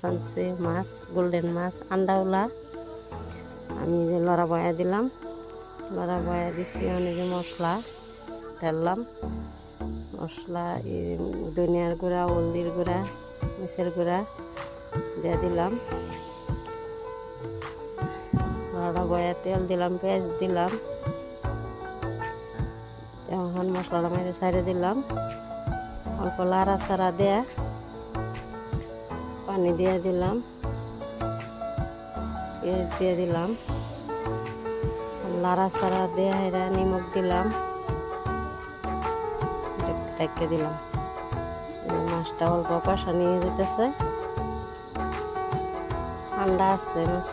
আনছে, মাছ গোল্ডেন মাছ আন্ডাওলা। আমি যে লড়া বয়া দিলাম, লড়া বয়া দিচ্ছি। অনেক যে মশলা ঢাললাম, মশলা ধনিয়ার গুঁড়া, হলদির গুঁড়া, মরিচের গুঁড়া দিয়ে দিলাম। লড়া বয়া তেল দিলাম, পেঁয়াজ দিলাম। এখন মশলাটা মেরে ছাড়ে দিলাম। অল্প লাড়া ছাড়া দেয়া পানি দিয়ে দিলাম, পেঁয়াজ দিয়ে দিলাম, লাড়া ছাড়া দেয়া হেরা নিমখ দিলাম, ঢেকে দিলাম। মাছটা অল্প কষা নিয়ে যেতেছে, ঠান্ডা আছে মাছ,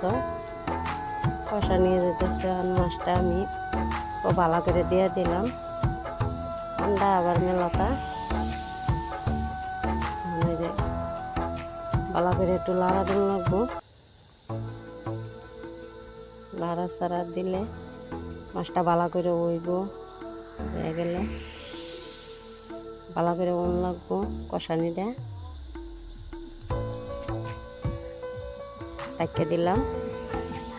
কষা নিয়ে যেতেছে। মাছটা আমি ভালো করে দিয়ে দিলাম, ঠান্ডা আবার মেলাটা ভালো করে একটু লাড়া দিন লাগবো। লাড়া ছাড়া দিলে মাছটা ভালো করে ওইব, হয়ে গেলে ভালো করে উন লাগবো। কষানিটা ঢাকে দিলাম,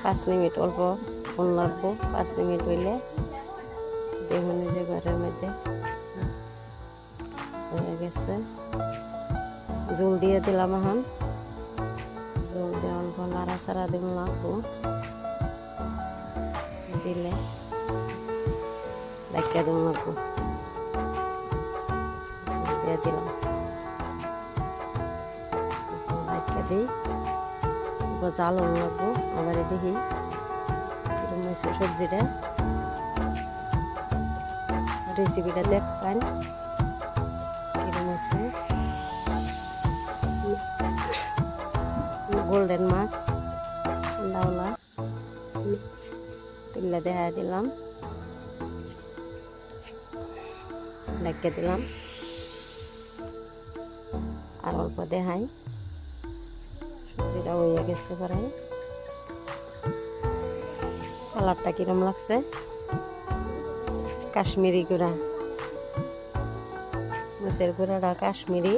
5 মিনিট অল্প উন লাগবো। 5 মিনিট হইলে দেখুন যে ঘরের মধ্যে হয়ে গেছে। জল দিয়ে দিলাম, এখন জল দিয়ে অল্প লাড়া ছাড়া দিব লাগবো, দিলে ঢাকা দিব লাগবো। দিয়ে দিলাম, ঢাকা দিই, জাল লাগবো। আবার দেখি কিরম হয়েছে সবজিটা, রেসিপিটা দেখবেন কিরম হয়েছে। গোল্ডেন মাছ আন্ডাওলা তুলে দেখা দিলাম, ঢেকে দিলাম। আর অল্প দেখাই, সবজিটা হয়ে গেছে প্রায়। কালারটা কিরম লাগছে, কাশ্মীরি গুঁড়া, মাছের গুঁড়াটা কাশ্মীরি।